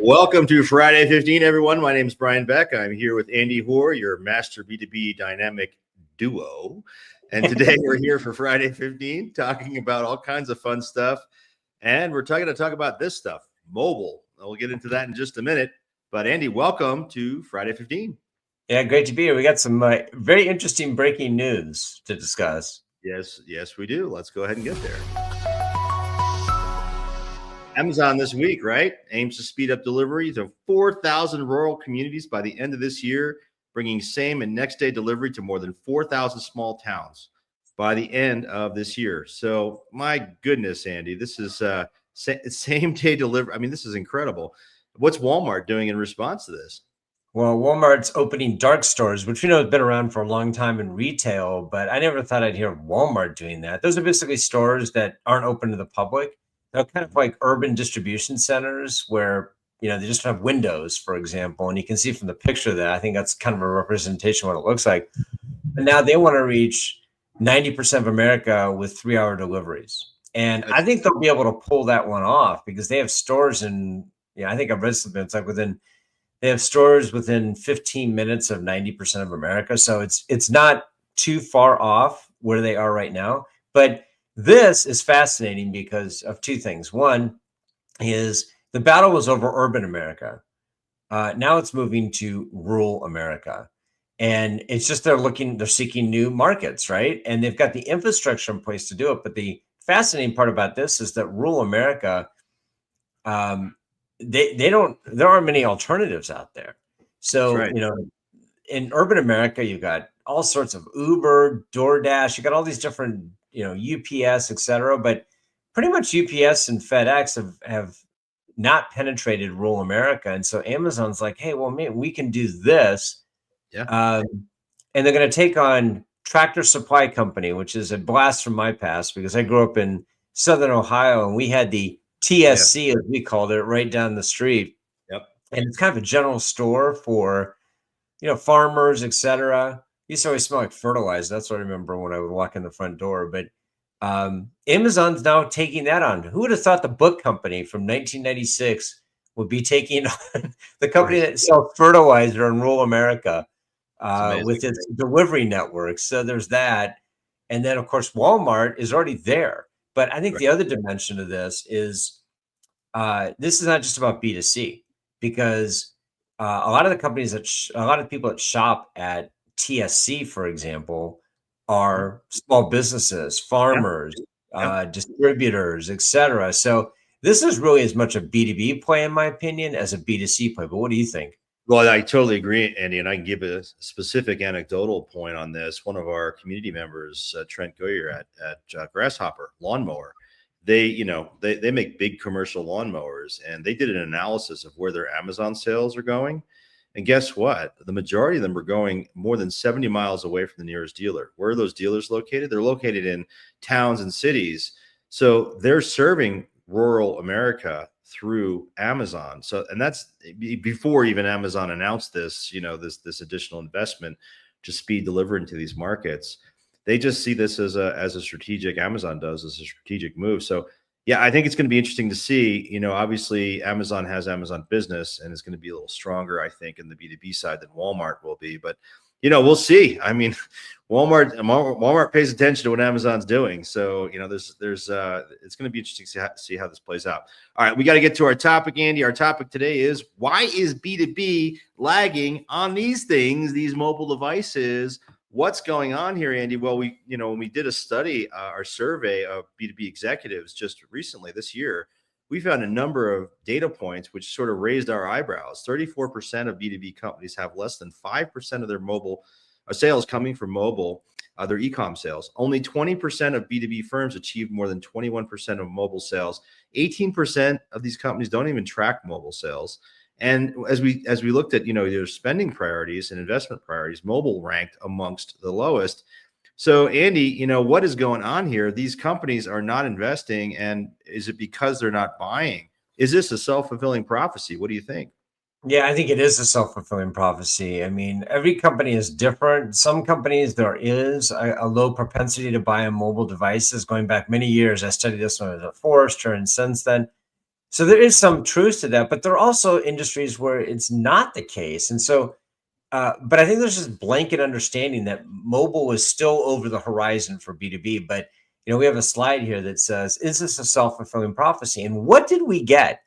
Welcome to Friday 15, everyone. My name is Brian Beck. I'm here with Andy Hoar, your master B2B dynamic duo. And today we're here for Friday 15, talking about all kinds of fun stuff. And we're going to talk about this stuff, mobile. We'll get into that in just a minute. But Andy, welcome to Friday 15. Yeah, great to be here. We got some very interesting breaking news to discuss. Yes, we do. Let's go ahead and get there. Amazon this week, right, aims to speed up delivery to 4,000 rural communities by the end of this year, bringing same and next day delivery to more than 4,000 small towns by the end of this year. So my goodness, Andy, this is same day delivery. I mean, this is incredible. What's Walmart doing in response to this? Well, Walmart's opening dark stores, which we know has been around for a long time in retail, but I never thought I'd hear Walmart doing that. Those are basically stores that aren't open to the public. They're kind of like urban distribution centers where, they just have windows, for example, and you can see from the picture that I think that's kind of a representation of what it looks like. But now they want to reach 90% of America with 3-hour deliveries. And I think they'll be able to pull that one off because they have stores in, I think I've read something, it's like they have stores within 15 minutes of 90% of America. So it's not too far off where they are right now. But this is fascinating because of two things. One is the battle was over urban America. Now it's moving to rural America. And it's just they're seeking new markets, right? And they've got the infrastructure in place to do it. But the fascinating part about this is that rural America, there aren't many alternatives out there. So, right. In urban America, you've got all sorts of Uber, DoorDash, you got all these different, UPS, et cetera, but pretty much UPS and FedEx have not penetrated rural America. And so Amazon's like, hey, well, man, we can do this. Yeah. And they're going to take on Tractor Supply Company, which is a blast from my past because I grew up in Southern Ohio and we had the TSC, as we called it, right down the street. Yep. And it's kind of a general store for, farmers, et cetera. It used to always smell like fertilizer. That's what I remember when I would walk in the front door. But Amazon's now taking that on. Who would have thought the book company from 1996 would be taking on the company that sells fertilizer in rural America with its delivery network? So there's that. And then, of course, Walmart is already there. But I think the other dimension of this is this is not just about B2C because a lot of the companies a lot of people that shop at TSC, for example, are small businesses, farmers, distributors, et cetera. So this is really as much a B2B play, in my opinion, as a B2C play. But what do you think? Well, I totally agree, Andy, and I can give a specific anecdotal point on this. One of our community members, Trent Goyer at Grasshopper Lawnmower, they make big commercial lawnmowers, and they did an analysis of where their Amazon sales are going. And guess what? The majority of them are going more than 70 miles away from the nearest dealer. Where are those dealers located? They're located in towns and cities. So they're serving rural America through Amazon. So, and that's before even Amazon announced this, this additional investment to speed delivery into these markets. They just see this as a strategic, Amazon does as a strategic move. So yeah, I think it's going to be interesting to see, obviously Amazon has Amazon Business and it's going to be a little stronger, I think, in the B2B side than Walmart will be, but we'll see. I mean, Walmart pays attention to what Amazon's doing. So, there's it's going to be interesting to see how this plays out. All right, we got to get to our topic, Andy. Our topic today is why is B2B lagging on these things, these mobile devices? What's going on here, Andy? Well, when we did a study, our survey of B2B executives just recently this year, we found a number of data points which sort of raised our eyebrows. 34% of B2B companies have less than 5% of their mobile sales coming from mobile, their e-com sales. Only 20% of B2B firms achieve more than 21% of mobile sales. 18% of these companies don't even track mobile sales. And as we looked at, their spending priorities and investment priorities, mobile ranked amongst the lowest. So, Andy, what is going on here? These companies are not investing. And is it because they're not buying? Is this a self-fulfilling prophecy? What do you think? Yeah, I think it is a self-fulfilling prophecy. I mean, every company is different. Some companies, there is a low propensity to buy on mobile devices. Going back many years, I studied this when I was at Forrester, and since then, So there is some truth to that, but there are also industries where it's not the case. And so, but I think there's this blanket understanding that mobile is still over the horizon for B2B. But, we have a slide here that says, is this a self-fulfilling prophecy? And what did we get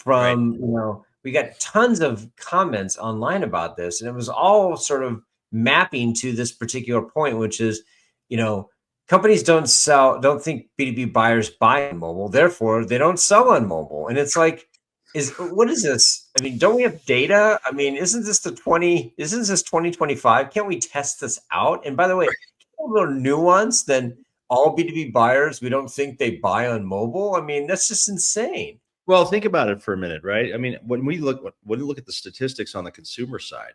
Right. from, we got tons of comments online about this, and it was all sort of mapping to this particular point, which is, you know, companies don't think B2B buyers buy on mobile, therefore they don't sell on mobile. And it's like, what is this? I mean, don't we have data? I mean, isn't this 2025? Can't we test this out? And by the way, a little nuance than all B2B buyers, we don't think they buy on mobile. I mean, that's just insane. Well, think about it for a minute, right? I mean, when we look at the statistics on the consumer side,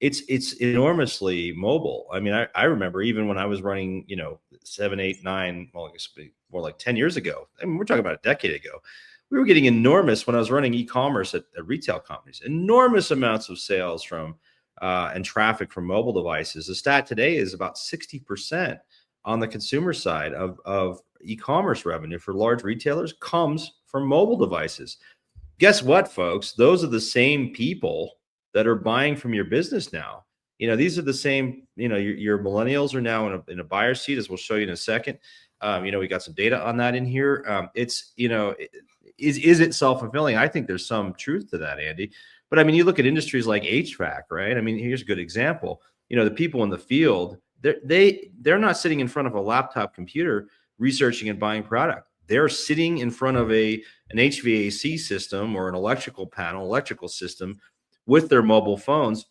it's enormously mobile. I mean, I remember even when I was running, 7, 8, 9, well, I guess more like 10 years ago. I mean, we're talking about a decade ago. We were getting enormous when I was running e-commerce at retail companies, enormous amounts of sales from and traffic from mobile devices. The stat today is about 60% on the consumer side of e-commerce revenue for large retailers comes from mobile devices. Guess what, folks? Those are the same people that are buying from your business now. These are the same, your millennials are now in a buyer seat, as we'll show you in a second. We got some data on that in here. Is it self-fulfilling? I think there's some truth to that, Andy. But I mean, you look at industries like HVAC, right? I mean, here's a good example. The people in the field, they're not sitting in front of a laptop computer researching and buying product. They're sitting in front of an HVAC system or an electrical system with their mobile phones,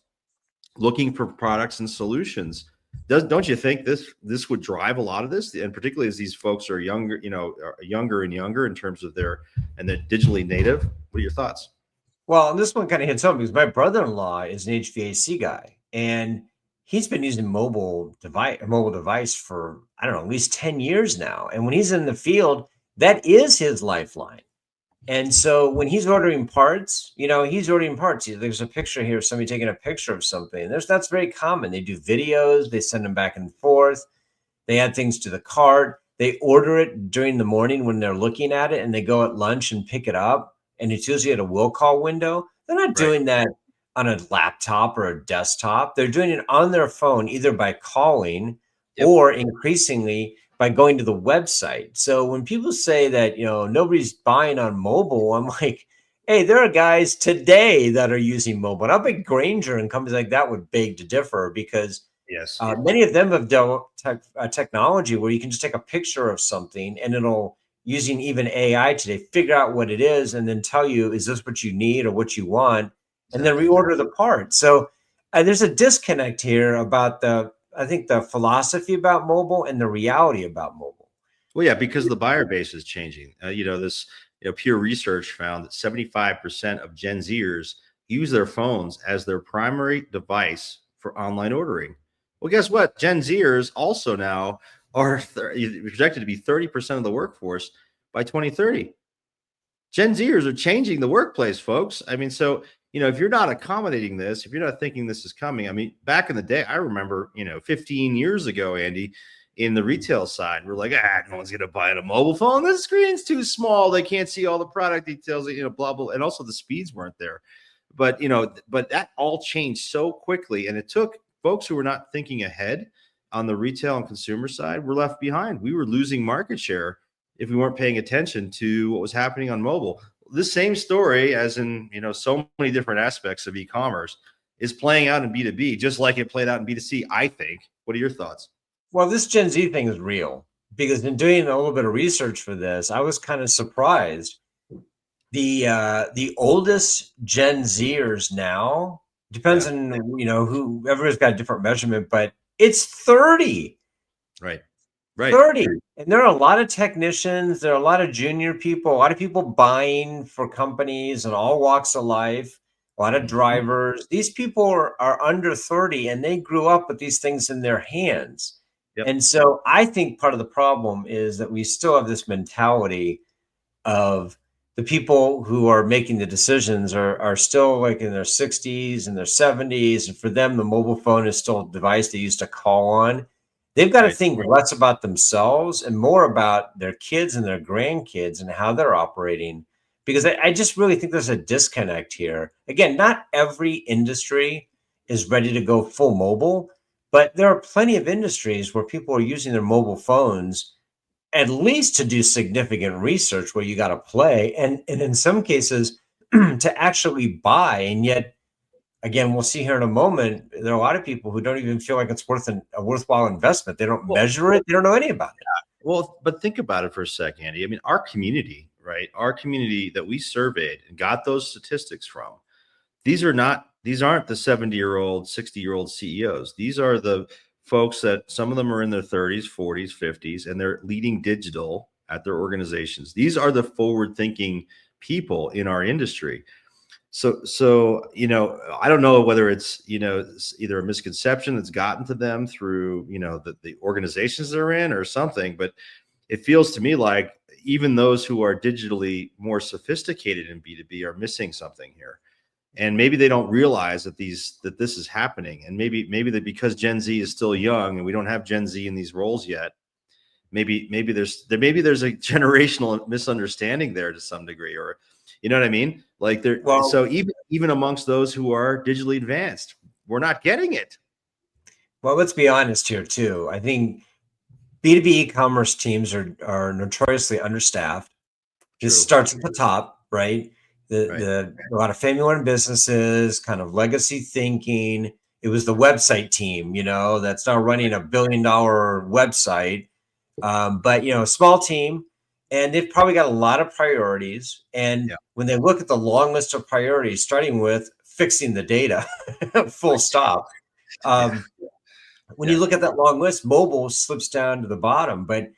looking for products and solutions. Don't you think this would drive a lot of this, and particularly as these folks are younger, younger and younger in terms of they're digitally native? What are your thoughts? Well, and this one kind of hits home because my brother-in-law is an HVAC guy, and he's been using mobile device for, I don't know, at least 10 years now. And when he's in the field, that is his lifeline. And so when he's ordering parts, he's ordering parts. There's a picture here of somebody taking a picture of something. That's very common. They do videos, they send them back and forth, they add things to the cart, they order it during the morning when they're looking at it, and they go at lunch and pick it up. And it's usually at a will call window. They're not Right. doing that on a laptop or a desktop. They're doing it on their phone, either by calling Yep. or increasingly by going to the website. So when people say that, nobody's buying on mobile, I'm like, hey, there are guys today that are using mobile. And I bet Granger and companies like that would beg to differ, because Yes. many of them have developed technology where you can just take a picture of something and it'll, using even AI today, figure out what it is and then tell you, is this what you need or what you want? And then Exactly. reorder the part. So there's a disconnect here about I think the philosophy about mobile and the reality about mobile. Well, yeah, because the buyer base is changing. Peer research found that 75% of Gen Zers use their phones as their primary device for online ordering. Well, guess what? Gen Zers also now are projected to be 30% of the workforce by 2030. Gen Zers are changing the workplace, folks. I mean, so, if you're not accommodating this, if you're not thinking this is coming, I mean, back in the day, I remember, 15 years ago, Andy, in the retail side, we're like, no one's going to buy a mobile phone. The screen's too small. They can't see all the product details, blah, blah. And also the speeds weren't there. But, but that all changed so quickly. And it took folks who were not thinking ahead on the retail and consumer side were left behind. We were losing market share if we weren't paying attention to what was happening on mobile. This same story, as in, so many different aspects of e-commerce, is playing out in B2B, just like it played out in B2C, I think. What are your thoughts? Well, this Gen Z thing is real, because in doing a little bit of research for this, I was kind of surprised. The oldest Gen Zers now, depends on whoever's got a different measurement, but it's 30. Right. 30. And there are a lot of technicians, there are a lot of junior people, a lot of people buying for companies and all walks of life, a lot of drivers. These people are under 30 and they grew up with these things in their hands. Yep. And so I think part of the problem is that we still have this mentality of the people who are making the decisions are still like in their 60s and their 70s. And for them, the mobile phone is still a device they used to call on. They've got to think less about themselves and more about their kids and their grandkids and how they're operating, because I just really think there's a disconnect here. Again, not every industry is ready to go full mobile, but there are plenty of industries where people are using their mobile phones at least to do significant research where you got to play, and in some cases to actually buy. And yet, again, we'll see here in a moment, there are a lot of people who don't even feel like it's worth a worthwhile investment. They don't measure it. They don't know any about it. Well, but think about it for a second, Andy. I mean, our community, right? Our community that we surveyed and got those statistics from, these aren't the 70-year-old, 60-year-old CEOs. These are the folks that some of them are in their 30s, 40s, 50s, and they're leading digital at their organizations. These are the forward-thinking people in our industry. So I don't know whether it's either a misconception that's gotten to them through the organizations they're in or something, but it feels to me like even those who are digitally more sophisticated in B2B are missing something here. And maybe they don't realize that this is happening. And maybe that because Gen Z is still young and we don't have Gen Z in these roles yet, maybe there's a generational misunderstanding there to some degree, or you know what I mean? Like so even amongst those who are digitally advanced, we're not getting it. Well, let's be honest here too. I think B2B e-commerce teams are notoriously understaffed. This starts at the top, right? A lot of family-owned businesses, kind of legacy thinking. It was the website team, that's now running a $1 billion website. But a small team, and they've probably got a lot of priorities. And when they look at the long list of priorities, starting with fixing the data, full stop. When you look at that long list, mobile slips down to the bottom. But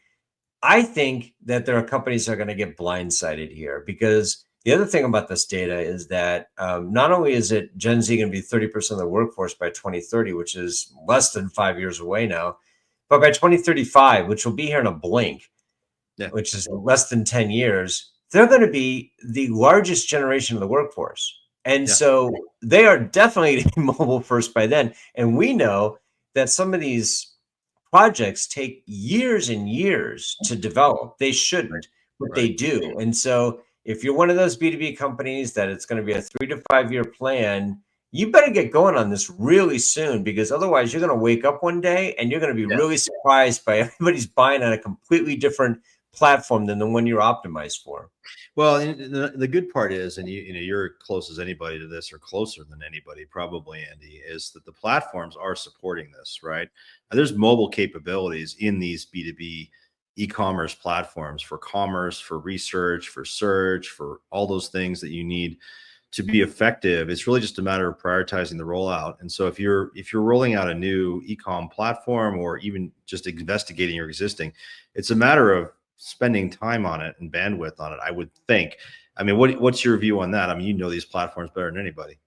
I think that there are companies that are going to get blindsided here, because the other thing about this data is that not only is it Gen Z going to be 30% of the workforce by 2030, which is less than 5 years away now, but by 2035, which will be here in a blink, which is less than 10 years, they're going to be the largest generation of the workforce. And so they are definitely mobile first by then. And we know that some of these projects take years and years to develop. They shouldn't, but they do. And so if you're one of those B2B companies that it's going to be a 3 to 5 year plan, you better get going on this really soon, because otherwise you're going to wake up one day and you're going to be really surprised by everybody's buying on a completely different platform than the one you're optimized for. Well, and the good part is, and you're close as anybody to this, or closer than anybody probably, Andy, is that the platforms are supporting this, right? And there's mobile capabilities in these B2B e-commerce platforms for commerce, for research, for search, for all those things that you need to be effective. It's really just a matter of prioritizing the rollout. And so if you're rolling out a new e-com platform, or even just investigating your existing, it's a matter of spending time on it and bandwidth on it, I would think. I mean, what's your view on that? I mean, these platforms better than anybody.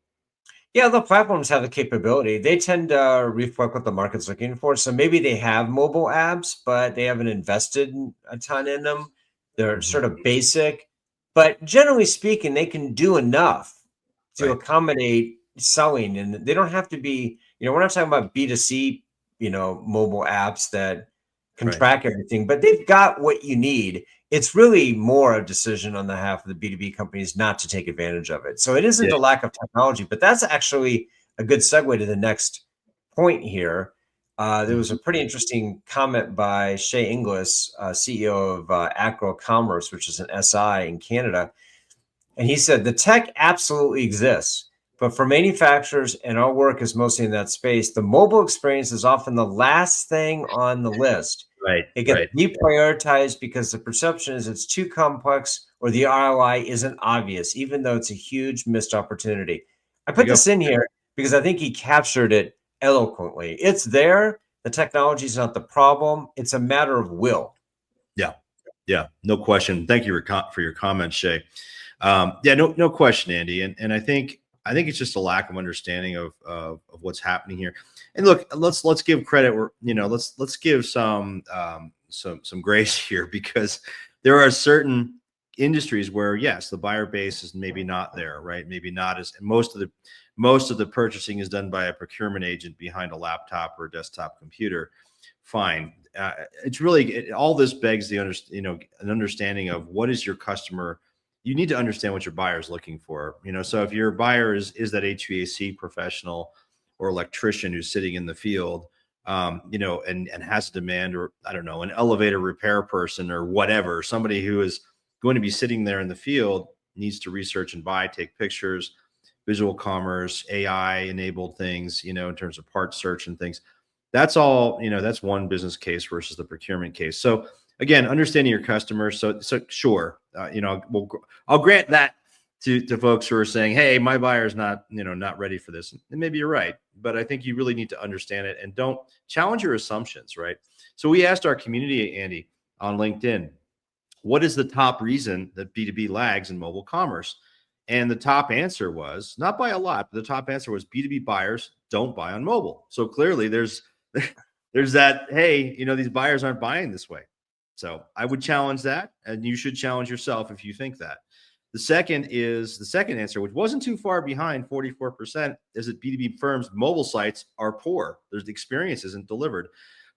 Yeah, the platforms have the capability. They tend to reflect what the market's looking for. So maybe they have mobile apps, but they haven't invested a ton in them. They're sort of basic, but generally speaking, they can do enough to accommodate selling. And they don't have to be, we're not talking about B2C, mobile apps that can track everything, but they've got what you need. It's really more a decision on the half of the B2B companies not to take advantage of it. So it isn't a lack of technology, but that's actually a good segue to the next point here. There was a pretty interesting comment by Shay Inglis, CEO of Acro Commerce, which is an SI in Canada. And he said, the tech absolutely exists, but for manufacturers, and our work is mostly in that space, the mobile experience is often the last thing on the list. It gets deprioritized because the perception is it's too complex, or the ROI isn't obvious, even though it's a huge missed opportunity. I put this in here because I think he captured it eloquently. It's there. The technology is not the problem. It's a matter of will. Yeah, no question. Thank you for your comments, Shay. No question, Andy. And I think it's just a lack of understanding of what's happening here. And look, let's give credit where, let's give some grace here, because there are certain industries where, yes, the buyer base is maybe not there, right? Maybe not as most of the purchasing is done by a procurement agent behind a laptop or a desktop computer. Fine. It's really all this begs an understanding of what is your customer you need to understand what your buyer is looking for. So if your buyer is that HVAC professional or electrician who's sitting in the field, and has a demand, or I don't know, an elevator repair person or whatever, somebody who is going to be sitting there in the field needs to research and buy, take pictures, visual commerce, AI enabled things, in terms of part search and things. That's all, that's one business case versus the procurement case. So again, understanding your customers. So sure, I'll grant that to folks who are saying, hey, my buyer's not ready for this. And maybe you're right, but I think you really need to understand it and don't challenge your assumptions, right? So we asked our community, Andy, on LinkedIn, what is the top reason that B2B lags in mobile commerce? And the top answer was, not by a lot, but the top answer was B2B buyers don't buy on mobile. So clearly there's that, hey, these buyers aren't buying this way. So I would challenge that, and you should challenge yourself if you think that. The second answer, which wasn't too far behind, 44%, is that B2B firms' mobile sites are poor. The experience isn't delivered.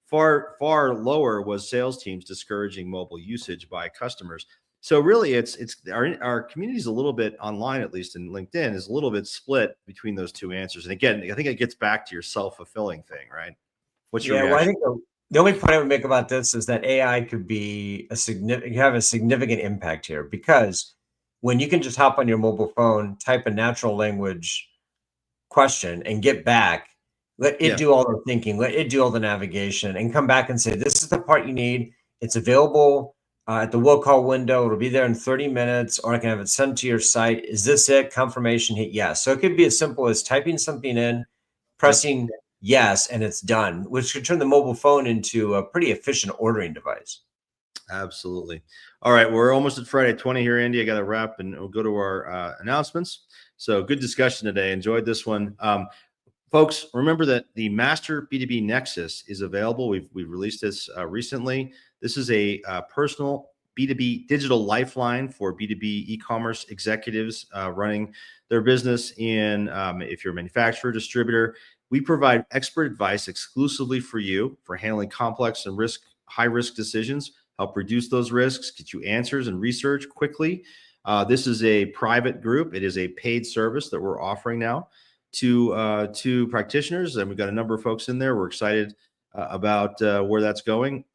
Far, far lower was sales teams discouraging mobile usage by customers. So really, it's our community is a little bit online, at least in LinkedIn, is a little bit split between those two answers. And again, I think it gets back to your self-fulfilling thing, right? What's your reaction? Well, I think the only point I would make about this is that AI could be have a significant impact here, because when you can just hop on your mobile phone, type a natural language question and get back, let it do all the thinking, let it do all the navigation, and come back and say, this is the part you need. It's available at the will call window. It'll be there in 30 minutes, or I can have it sent to your site. Is this it? Confirmation, hit yes. So it could be as simple as typing something in, pressing yes, and it's done, which could turn the mobile phone into a pretty efficient ordering device. Absolutely. All right. We're almost at Friday 20 here, Andy. I got to wrap and we'll go to our announcements. So good discussion today. Enjoyed this one. Folks, remember that the Master B2B Nexus is available. We've released this recently. This is a personal B2B digital lifeline for B2B e-commerce executives running their business in, if you're a manufacturer, distributor. We provide expert advice exclusively for you for handling complex and high-risk decisions, help reduce those risks, get you answers and research quickly. This is a private group. It is a paid service that we're offering now to practitioners, and we've got a number of folks in there. We're excited about where that's going.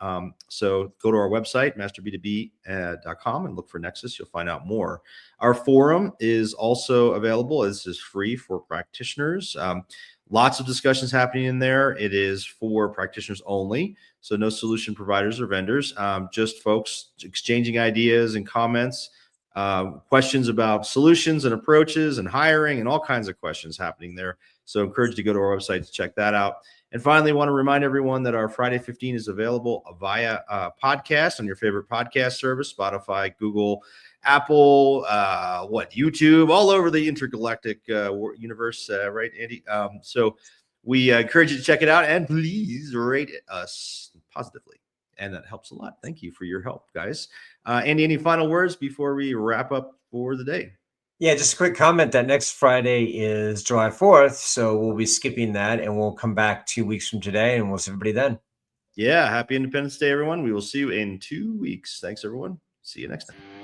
So go to our website, masterb2b.com, and look for Nexus. You'll find out more. Our forum is also available. This is free for practitioners. Lots of discussions happening in there. It is for practitioners only, so no solution providers or vendors, just folks exchanging ideas and comments, questions about solutions and approaches and hiring and all kinds of questions happening there. So encourage you to go to our website to check that out. And finally, want to remind everyone that our Friday 15 is available via podcast on your favorite podcast service, Spotify, Google, Apple, YouTube, all over the intergalactic universe, right, Andy? So we encourage you to check it out, and please rate us positively. And that helps a lot. Thank you for your help, guys. Andy, any final words before we wrap up for the day? Yeah, just a quick comment that next Friday is July 4th. So we'll be skipping that, and we'll come back 2 weeks from today, and we'll see everybody then. Yeah, happy Independence Day, everyone. We will see you in 2 weeks. Thanks, everyone. See you next time.